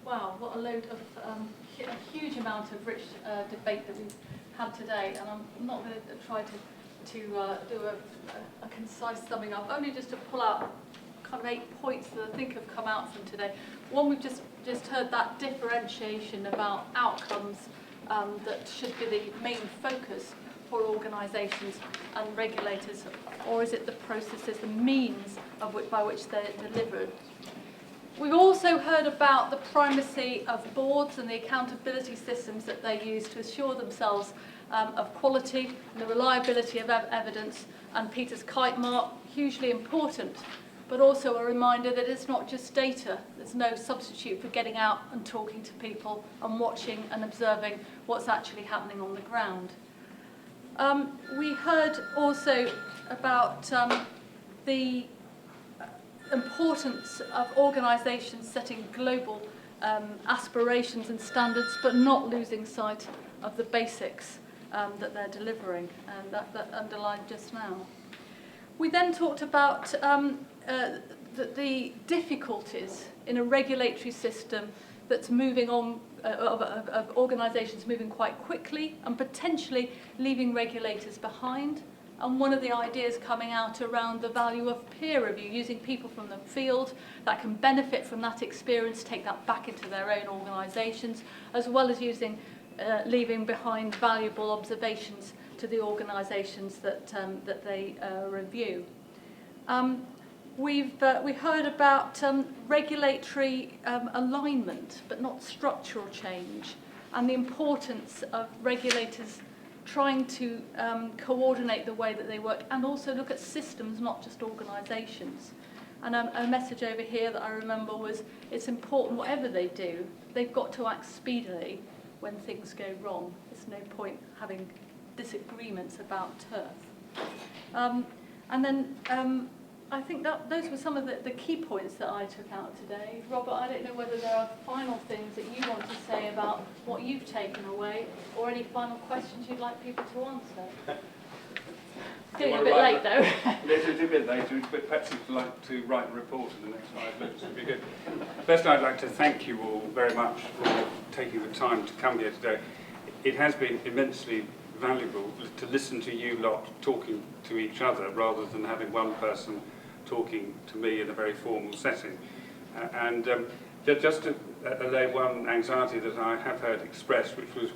Wow, what a load of, a huge amount of rich debate that we've had today, and I'm not going to try to do a concise summing up, only just to pull out kind of 8 points that I think have come out from today. One, we've just heard that differentiation about outcomes that should be the main focus for organisations and regulators, or is it the processes, the means by which they're delivered? We've also heard about the primacy of boards and the accountability systems that they use to assure themselves of quality and the reliability of evidence, and Peter's kite mark, hugely important, but also a reminder that it's not just data. There's no substitute for getting out and talking to people and watching and observing what's actually happening on the ground. We heard also about the importance of organisations setting global aspirations and standards, but not losing sight of the basics that they're delivering, and that underlined just now. We then talked about the difficulties in a regulatory system that's moving on, of organisations moving quite quickly and potentially leaving regulators behind. And one of the ideas coming out around the value of peer review, using people from the field that can benefit from that experience, take that back into their own organisations, as well as using, leaving behind valuable observations to the organisations that they review. We heard about regulatory alignment, but not structural change, and the importance of regulators trying to coordinate the way that they work and also look at systems, not just organisations. And a message over here that I remember was, it's important whatever they do, they've got to act speedily when things go wrong. There's no point having disagreements about turf. And then I think that those were some of the key points that I took out today. Robert, I don't know whether there are final things that you want to say about what you've taken away, or any final questions you'd like people to answer. Getting a bit late though. It is a bit late, but perhaps you'd like to write a report in the next 5 minutes. Would be good. First, I'd like to thank you all very much for taking the time to come here today. It has been immensely valuable to listen to you lot talking to each other rather than having one person talking to me in a very formal setting. Just to allay one anxiety that I have heard expressed, which was,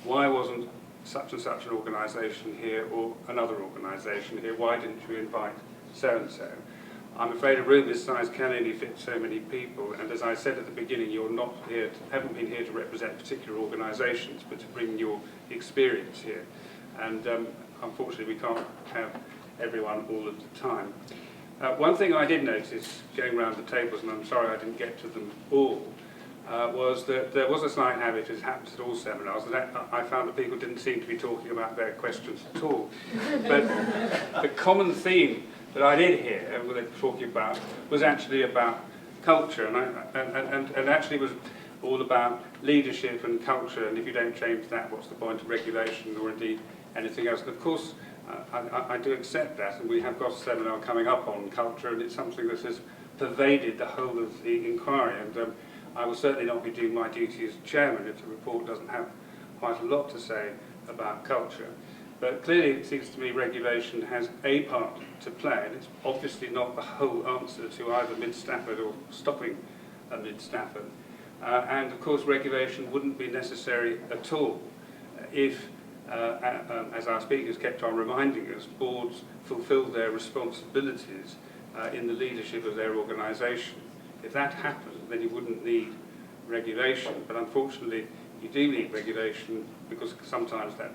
why wasn't such and such an organisation here or another organisation here? Why didn't you invite so-and-so? I'm afraid a room this size can only fit so many people, and as I said at the beginning, you're not here, haven't been here to represent particular organisations, but to bring your experience here. And unfortunately, we can't have everyone all of the time. One thing I did notice going around the tables, and I'm sorry I didn't get to them all, was that there was a slight habit, as happens at all seminars, that I found that people didn't seem to be talking about their questions at all. But the common theme that I did hear what they were talking about was actually about culture, and actually was all about leadership and culture, and if you don't change that, what's the point of regulation or indeed anything else? And of course, I do accept that, and we have got a seminar coming up on culture, and it's something that has pervaded the whole of the inquiry, and I will certainly not be doing my duty as chairman if the report doesn't have quite a lot to say about culture. But clearly it seems to me regulation has a part to play, and it's obviously not the whole answer to either Mid Stafford or stopping Mid Stafford. And of course regulation wouldn't be necessary at all if, as our speakers kept on reminding us, boards fulfilled their responsibilities in the leadership of their organisation. If that happened, then you wouldn't need regulation. But unfortunately, you do need regulation because sometimes that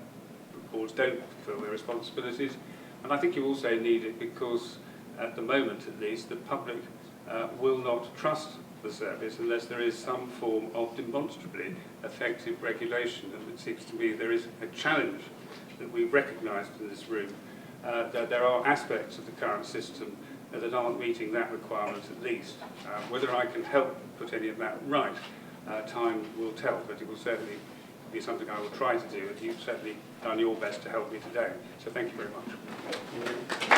boards don't fulfil their responsibilities. And I think you also need it because, at the moment at least, the public will not trust the service unless there is some form of demonstrably effective regulation. And it seems to me there is a challenge that we've recognised in this room, that there are aspects of the current system that aren't meeting that requirement at least. Whether I can help put any of that right, time will tell, but it will certainly be something I will try to do, and you've certainly done your best to help me today. So thank you very much.